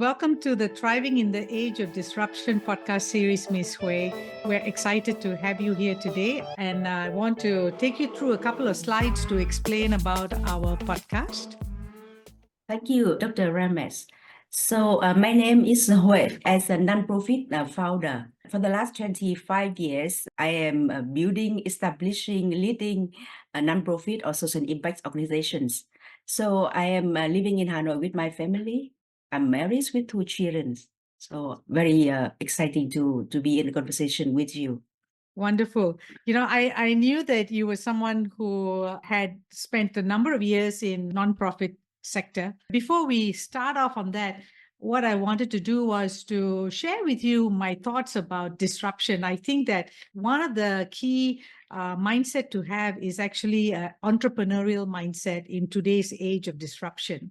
Welcome to the Thriving in the Age of Disruption podcast series, Ms. Hui. We're excited to have you here today, and I want to take you through a couple of slides to explain about our podcast. Thank you, Dr. Ramesh. So my name is Nguyen. As a non-profit founder, for the last 25 years, I am building, establishing, leading non-profit or social impact organizations. So I am living in Hanoi with my family. I'm married with 2 children. So very exciting to be in the conversation with you. Wonderful. I knew that you were someone who had spent a number of years in nonprofit sector. Before we start off on that, what I wanted to do was to share with you my thoughts about disruption. I think that one of the key mindset to have is actually an entrepreneurial mindset in today's age of disruption.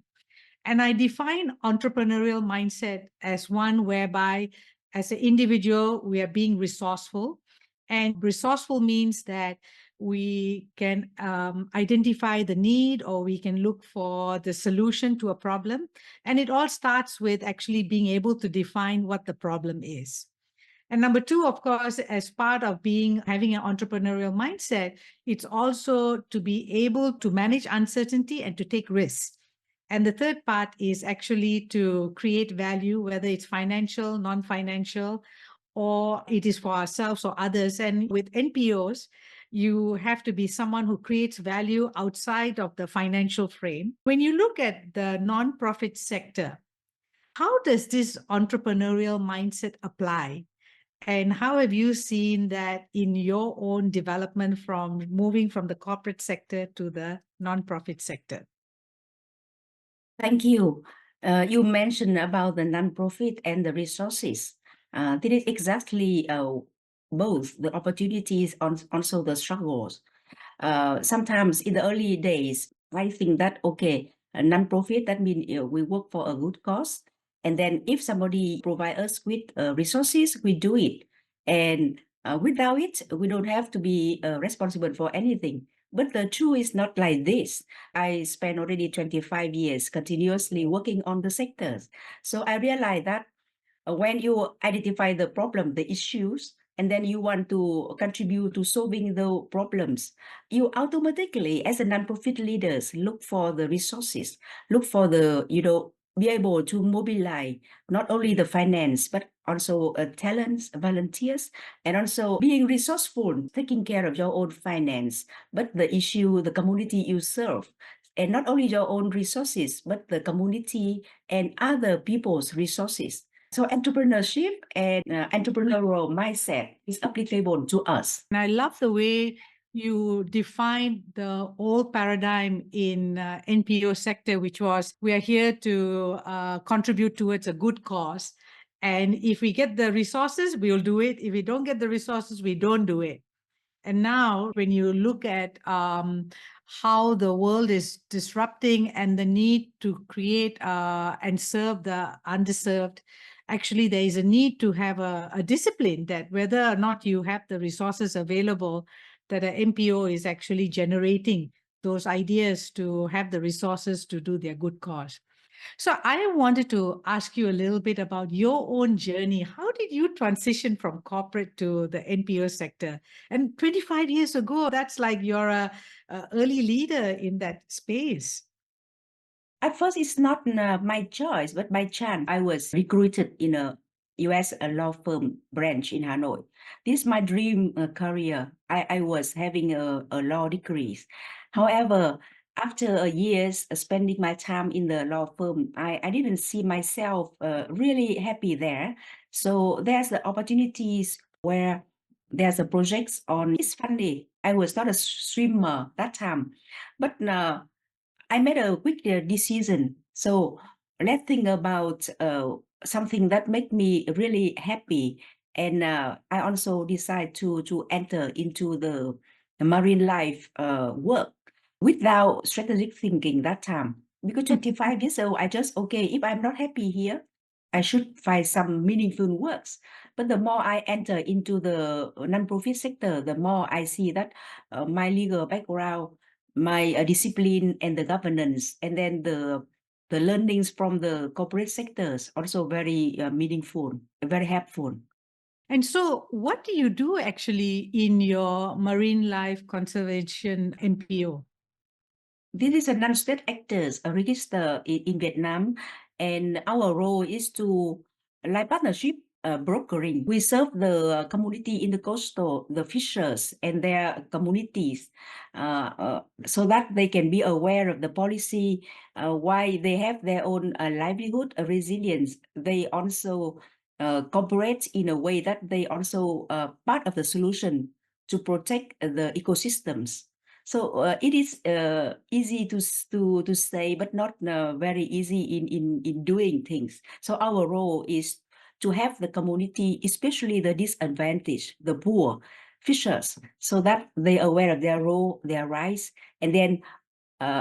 And I define entrepreneurial mindset as one whereby, as an individual, we are being resourceful. And resourceful means that we can identify the need or we can look for the solution to a problem. And it all starts with actually being able to define what the problem is. And number two, of course, as part of having an entrepreneurial mindset, it's also to be able to manage uncertainty and to take risks. And the third part is actually to create value, whether it's financial, non-financial, or it is for ourselves or others. And with NPOs, you have to be someone who creates value outside of the financial frame. When you look at the nonprofit sector, how does this entrepreneurial mindset apply? And how have you seen that in your own development from moving from the corporate sector to the nonprofit sector? Thank you. You mentioned about the nonprofit and the resources. This is exactly both the opportunities and also the struggles. Sometimes in the early days, I think that, okay, a nonprofit, that means we work for a good cause. And then if somebody provide us with resources, we do it. And without it, we don't have to be responsible for anything. But the truth is not like this. I spent already 25 years continuously working on the sectors. So I realized that when you identify the problem, the issues, and then you want to contribute to solving the problems, you automatically, as a nonprofit leaders, look for the resources, look for the, be able to mobilize not only the finance, but also talents, volunteers, and also being resourceful, taking care of your own finance, but the issue, the community you serve, and not only your own resources, but the community and other people's resources. So entrepreneurship and entrepreneurial mindset is applicable to us. And I love the way you define the old paradigm in NPO sector, which was we are here to contribute towards a good cause. And if we get the resources, we'll do it. If we don't get the resources, we don't do it. And now, when you look at how the world is disrupting and the need to create and serve the underserved, actually, there is a need to have a discipline that whether or not you have the resources available, that an MPO is actually generating those ideas to have the resources to do their good cause. So I wanted to ask you a little bit about your own journey. How did you transition from corporate to the NPO sector? And 25 years ago, that's like you're a early leader in that space. At first, it's not my choice, but by chance, I was recruited in a US law firm branch in Hanoi. This is my dream career. I was having a law degree. However, after years spending my time in the law firm, I didn't see myself really happy there. So there's the opportunities where there's a projects on. It's funny. I was not a swimmer that time, but I made a quick decision. So let's think about something that make me really happy. And I also decide to enter into the Marinelife work without strategic thinking that time. Because 25 years old, I just, okay, if I'm not happy here, I should find some meaningful works. But the more I enter into the nonprofit sector, the more I see that my legal background, my discipline and the governance, and then the the learnings from the corporate sectors also very meaningful, very helpful. And so, what do you do actually in your marine life conservation MPO? This is a non-state actors registered in Vietnam, and our role is to like partnership brokering. We serve the community in the coastal, the fishers and their communities, so that they can be aware of the policy, why they have their own livelihood, resilience. They also cooperate in a way that they also part of the solution to protect the ecosystems. So it is easy to say, but not very easy in doing things. So our role is to have the community, especially the disadvantaged, the poor fishers, so that they are aware of their role, their rights, and then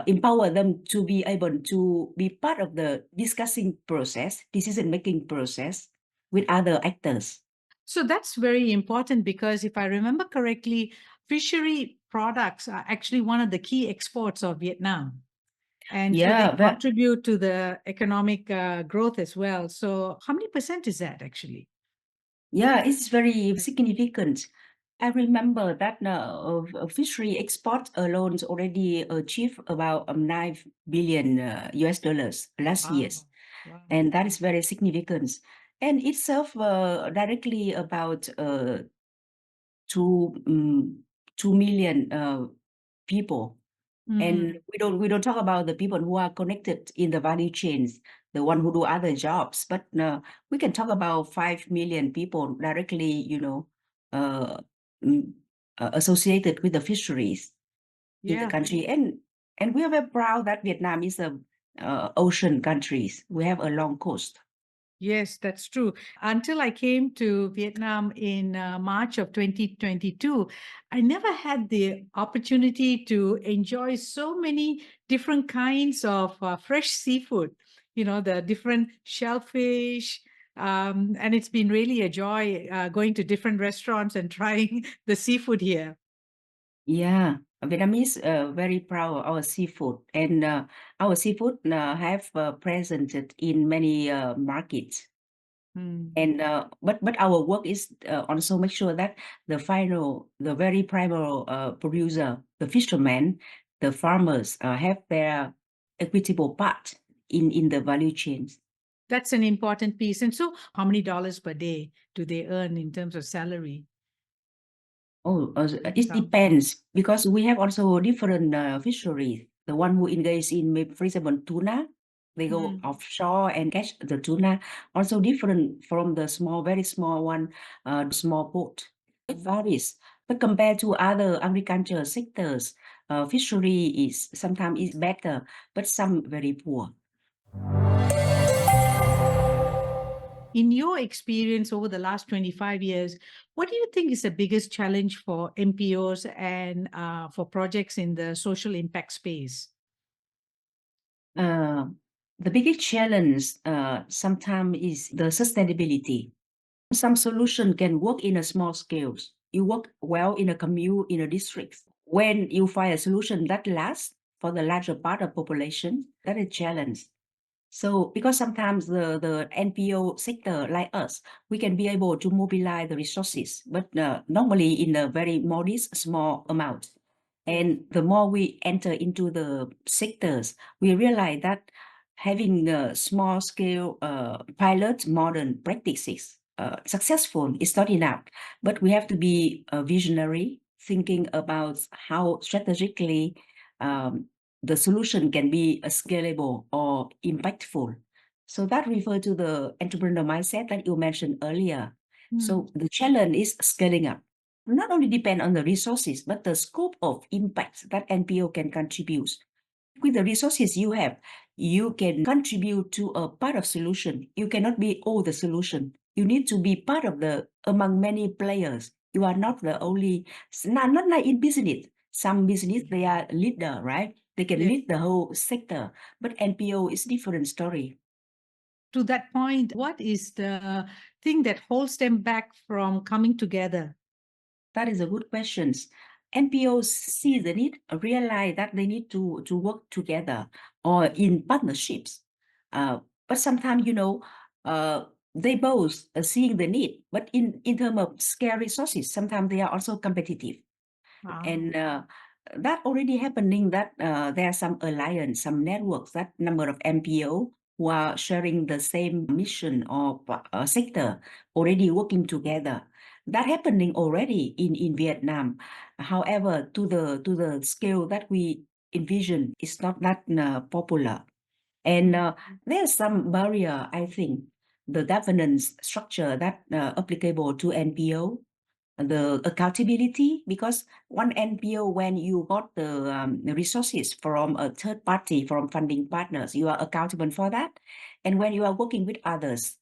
empower them to be able to be part of the discussing process, decision-making process with other actors. So that's very important because if I remember correctly, fishery products are actually one of the key exports of Vietnam. And so they Yeah, contribute to the economic growth as well. So how many percent is that actually? yeah, it's very significant. I remember that fishery export alone already achieved about 9 billion US dollars last year, Wow. Wow. and that is very significant. And it serves directly about 2, 2 million people. And Mm. we don't talk about the people who are connected in the value chains, the one who do other jobs, but we can talk about 5 million people directly, uh, mm, associated with the fisheries in the Yeah. country. And we are very proud that Vietnam is a ocean countries. We have a long coast. Yes, that's true. Until I came to Vietnam in March of 2022, I never had the opportunity to enjoy so many different kinds of fresh seafood, the different shellfish. And it's been really a joy going to different restaurants and trying the seafood here. Yeah, Vietnamese very proud of our seafood, and our seafood have presented in many markets. Mm. And but our work is also make sure that the very primal producer, the fishermen, the farmers have their equitable part in the value chains. That's an important piece. And so, how many dollars per day do they earn in terms of salary? Oh, it Some. depends because we have also different fisheries. The one who engage in, for example, tuna, they go Mm. offshore and catch the tuna. Also different from the small, very small one, small boat. It varies. But compared to other agriculture sectors, fishery is sometimes is better, but some very poor. In your experience over the last 25 years, what do you think is the biggest challenge for MPOs and for projects in the social impact space? Uh, the biggest challenge sometimes is the sustainability. Some solution can work in a small scales. You work well in a commune, in a district. When you find a solution that lasts for the larger part of population, that is a challenge. So because sometimes the NPO sector like us, we can be able to mobilize the resources, but normally in a very modest, small amount. And the more we enter into the sectors, we realize that having a small scale pilot modern practices successful is not enough, but we have to be visionary, thinking about how strategically um, the solution can be scalable or impactful. So that refers to the entrepreneur mindset that you mentioned earlier. Hmm. So the challenge is scaling up. Not only depend on the resources, but the scope of impact that NPO can contribute. With the resources you have, you can contribute to a part of solution. You cannot be all the solution. You need to be part of the among many players. You are not the only, not like in business. Some business, they are leader, right? They can Yes. lead the whole sector, but NPO is different story. To that point, what is the thing that holds them back from coming together? That is a good question. NPOs see the need, realize that they need to work together or in partnerships. But sometimes, they both are seeing the need, but in terms of scarce resources, sometimes they are also competitive. And that already happening that there are some alliance, some networks, that number of MPO who are sharing the same mission or sector already working together. That happening already in Vietnam. However, to the scale that we envision, it's not that popular. And there's some barrier, I think, the governance structure that applicable to NPO, the accountability, because one NPO, when you got the resources from a third party, from funding partners, you are accountable for that. And when you are working with others,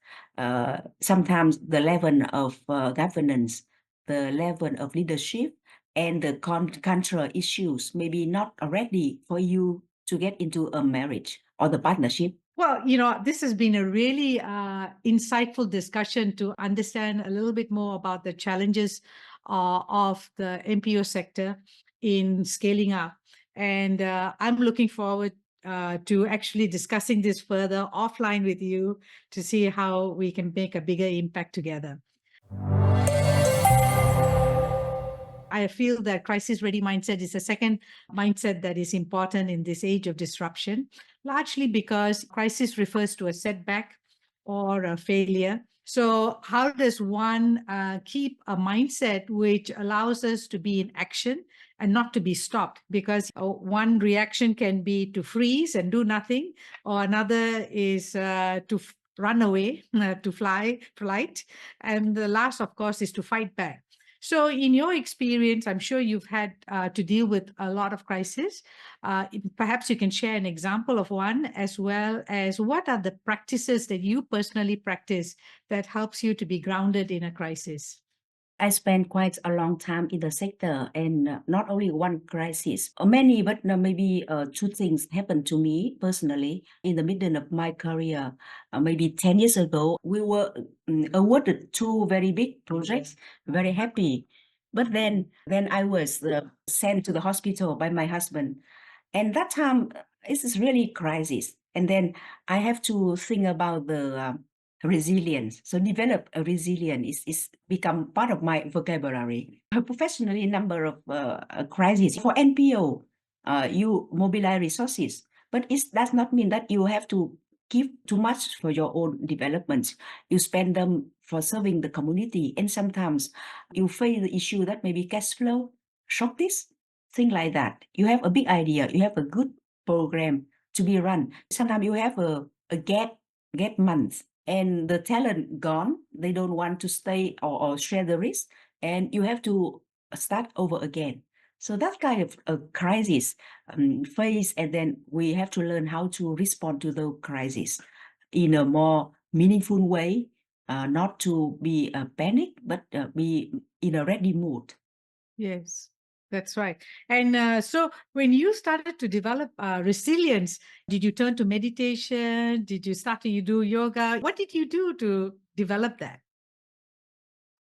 sometimes the level of governance, the level of leadership, and the cultural issues may be not ready for you to get into a marriage or the partnership. Well, this has been a really insightful discussion to understand a little bit more about the challenges of the MPO sector in scaling up. And I'm looking forward to actually discussing this further offline with you to see how we can make a bigger impact together. I feel that crisis ready mindset is the second mindset that is important in this age of disruption, largely because crisis refers to a setback or a failure. So, how does one keep a mindset which allows us to be in action and not to be stopped? Because one reaction can be to freeze and do nothing, or another is to run away, to flight. And the last, of course, is to fight back. So, in your experience, I'm sure you've had to deal with a lot of crises. Perhaps you can share an example of one, as well as what are the practices that you personally practice that helps you to be grounded in a crisis? I spent quite a long time in the sector, and not only one crisis, many, but maybe two things happened to me personally in the middle of my career. Maybe 10 years ago, we were awarded two very big projects, very happy. But then I was sent to the hospital by my husband. And that time, it is really crisis. And then I have to think about the resilience. So develop a resilience is become part of my vocabulary. Professionally, number of crises for NPO, you mobilize resources, but it does not mean that you have to give too much for your own development. You spend them for serving the community, and sometimes you face the issue that maybe cash flow, shortage, thing like that. You have a big idea, you have a good program to be run. Sometimes you have a gap months, and the talent gone. They don't want to stay or share the risk, and you have to start over again. So that kind of a crisis phase, and then we have to learn how to respond to the crisis in a more meaningful way, not to be a panic, but be in a ready mood. Yes, that's right. And so when you started to develop resilience, did you turn to meditation? Did you start to do yoga? What did you do to develop that?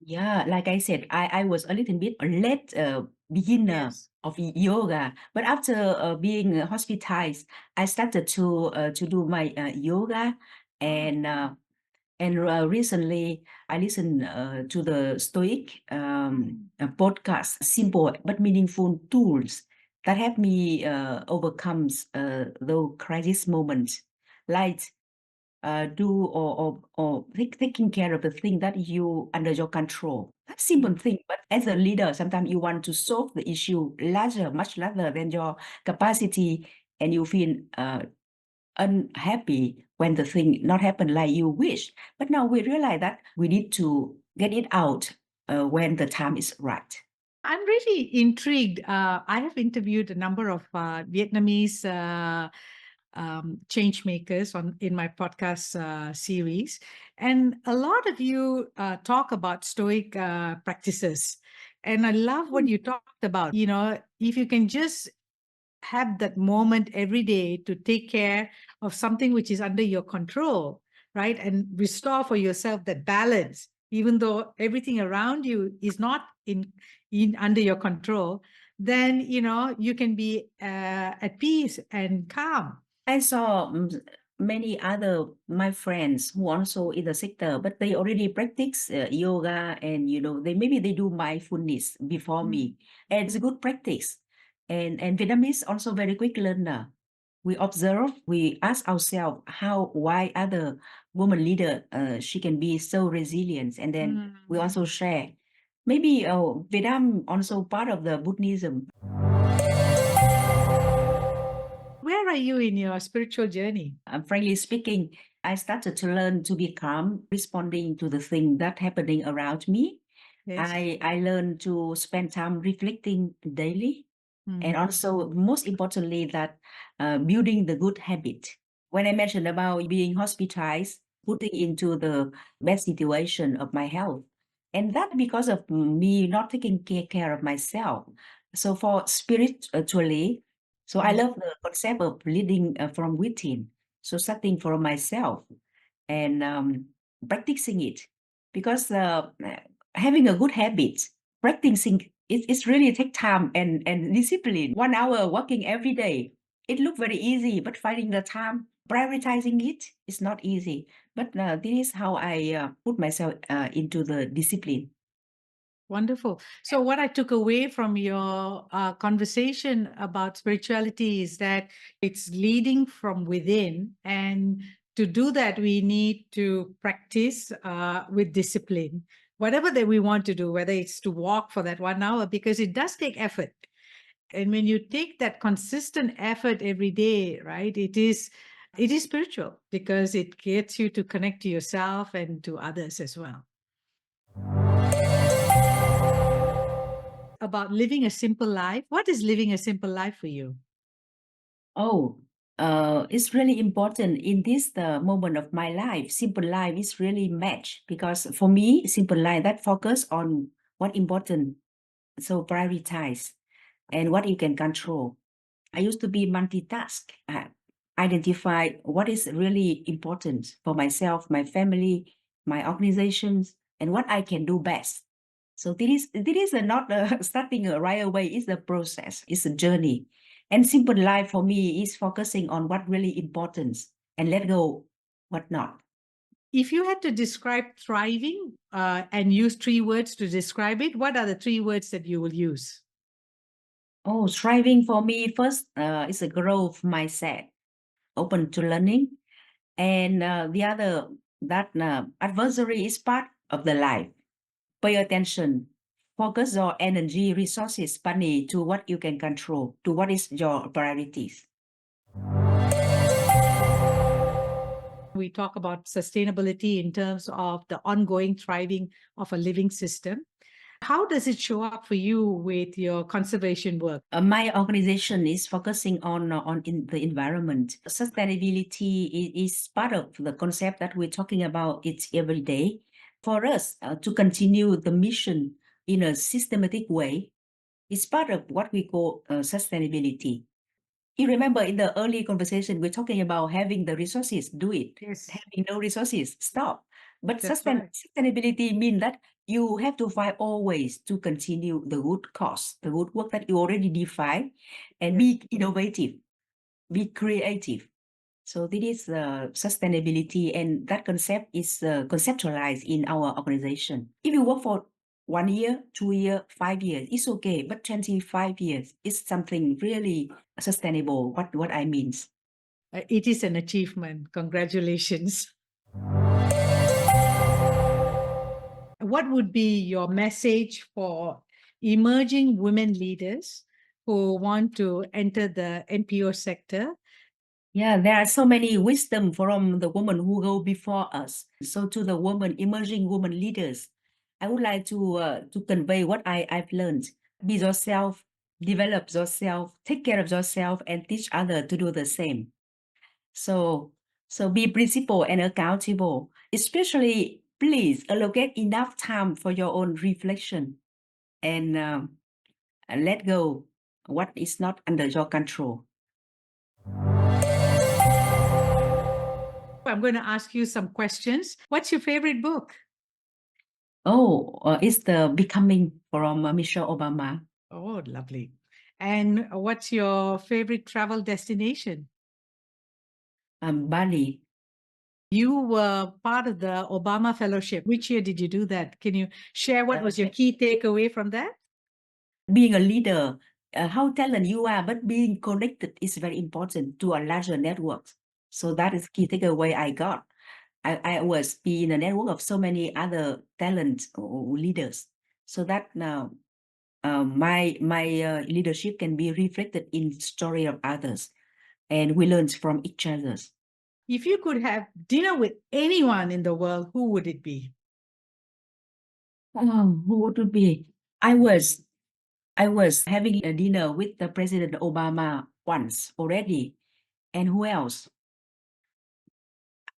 Yeah, like I said, I was a little bit late beginner Yes. of yoga, but after being hospitalized, I started to do my yoga, and recently I listened to the Stoic podcast, simple but meaningful tools that help me overcome the crisis moments, like do or taking care of the thing that you under your control. That's simple thing, but as a leader, sometimes you want to solve the issue larger, much larger than your capacity, and you feel unhappy when the thing not happen like you wish. But now we realize that we need to get it out when the time is right. I'm really intrigued. I have interviewed a number of Vietnamese change makers in my podcast series, and a lot of you talk about Stoic practices, and I love what you talked about. If you can just have that moment every day to take care of something which is under your control, right? And restore for yourself that balance, even though everything around you is not in under your control, then you can be at peace and calm. I saw many other my friends who also in the sector, but they already practice yoga, and maybe they do mindfulness before me, and it's a good practice. And Vietnamese also very quick learner. We observe, we ask ourselves why other woman leader she can be so resilient, and then we also share. Maybe Vietnam also part of the Buddhism. Where are you in your spiritual journey? Frankly speaking, I started to learn to be calm, responding to the thing that happening around me. Yes. I learned to spend time reflecting daily, and also most importantly that building the good habit. When I mentioned about being hospitalized, putting into the best situation of my health, and that because of me not taking care of myself. So for spiritually, so I love the concept of leading from within. So starting from myself and practicing it, because having a good habit, practicing it's really take time and discipline. 1 hour walking every day, it look very easy, but finding the time, prioritizing it is not easy. But this is how I put myself into the discipline. Wonderful. So, what I took away from your conversation about spirituality is that it's leading from within. And to do that, we need to practice with discipline, whatever that we want to do, whether it's to walk for that 1 hour, because it does take effort. And when you take that consistent effort every day, right, it is spiritual because it gets you to connect to yourself and to others as well. About living a simple life. What is living a simple life for you? Oh, it's really important in this the moment of my life. Simple life is really match, because for me, simple life that focus on what important, so prioritize, and what you can control. I used to be multitask, identify what is really important for myself, my family, my organizations, and what I can do best. So this is not starting right away. It's a process. It's a journey. And simple life for me is focusing on what really important and let go what not. If you had to describe thriving and use 3 words to describe it, what are the 3 words that you will use? Oh, striving for me first is a growth mindset, open to learning, and the other that adversary is part of the life. Pay attention, focus your energy, resources, money to what you can control, to what is your priorities. We talk about sustainability in terms of the ongoing thriving of a living system. How does it show up for you with your conservation work? My organization is focusing on the environment. Sustainability is part of the concept that we're talking about it every day. For us to continue the mission in a systematic way, it's part of what we call sustainability. You remember in the early conversation, we're talking about having the resources, do it. Yes, Having no resources, stop. But that's right. sustainability means that you have to find all ways to continue the good cause, the good work that you already define, and be innovative, be creative. So this is sustainability, and that concept is conceptualized in our organization. If you work for 1 year, 2 year, 5 years, it's okay. But 25 years is something really sustainable. What I means. It is an achievement. Congratulations. What would be your message for emerging women leaders who want to enter the NPO sector? Yeah, there are so many wisdom from the women who go before us. So to the women, emerging women leaders, I would like to convey what I've learned. Be yourself, develop yourself, take care of yourself, and teach others to do the same. So be principled and accountable. Especially, please allocate enough time for your own reflection, and let go what is not under your control. I'm going to ask you some questions. What's your favorite book? Oh, it's the Becoming from Michelle Obama. Oh, lovely. And what's your favorite travel destination? Bali. You were part of the Obama Fellowship. Which year did you do that? Can you share what was your key takeaway from that? Being a leader, how talented you are, but being connected is very important to a larger network. So that is key takeaway I got. I was be in a network of so many other talent or leaders. So that now my leadership can be reflected in story of others, and we learn from each other. If you could have dinner with anyone in the world, who would it be? Who would it be? I was having a dinner with the President Obama once already. And who else?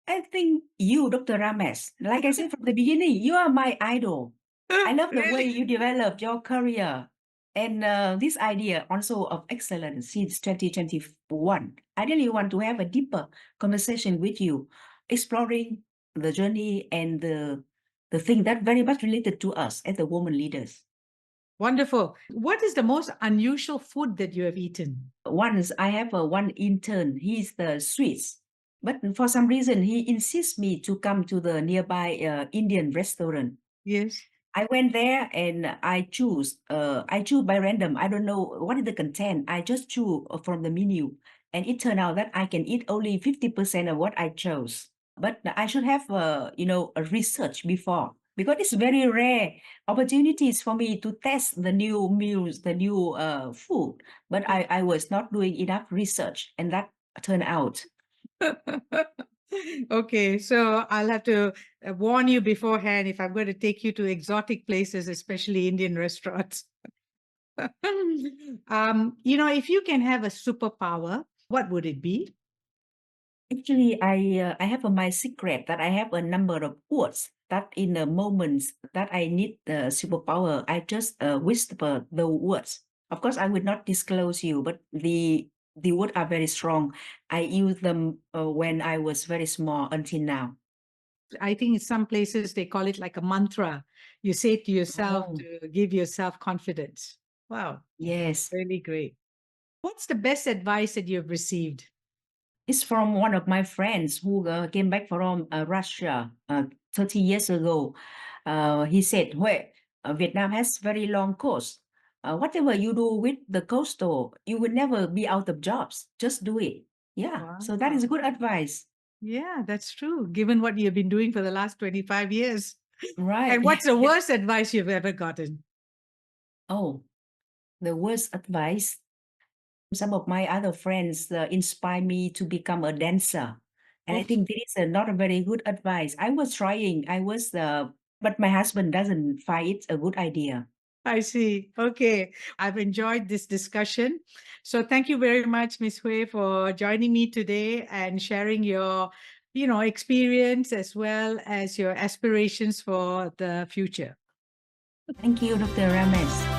I think you, Dr. Ramesh. Like I said from the beginning, you are my idol. I love the way you developed your career and this idea also of excellence since 2021. I really want to have a deeper conversation with you, exploring the journey and the thing that very much related to us as the women leaders. Wonderful. What is the most unusual food that you have eaten? Once I have one intern, he's the Swiss, but for some reason he insists me to come to the nearby Indian restaurant. Yes. I went there and I choose by random. I don't know what is the content. I just choose from the menu, and it turned out that I can eat only 50% of what I chose. But I should have a research before, because it's very rare opportunities for me to test the new meals, the new food. But I was not doing enough research, and that turned out. Okay, so I'll have to warn you beforehand if I'm going to take you to exotic places, especially Indian restaurants. If you can have a superpower, what would it be? Actually, I have my secret that I have a number of words that in the moments that I need the superpower, I just whisper the words. Of course, I will not disclose you, but the words are very strong. I use them when I was very small until now. I think in some places they call it like a mantra. You say it to yourself Oh, to give yourself confidence. Wow, yes. really great. What's the best advice that you've received? It's from one of my friends who came back from Russia 30 years ago. He said, well, Vietnam has very long coast. Whatever you do with the coastal, you will never be out of jobs. Just do it. Yeah, so that is Wow. good advice. Yeah, that's true. Given what you've been doing for the last 25 years. Right. And what's the worst advice you've ever gotten? Oh, the worst advice. Some of my other friends inspire me to become a dancer. And I Oh, think this is not a very good advice. I was trying, but my husband doesn't find it a good idea. I see. Okay. I've enjoyed this discussion. So thank you very much, Ms. Hui, for joining me today and sharing your, experience as well as your aspirations for the future. Thank you, Dr. Ramesh.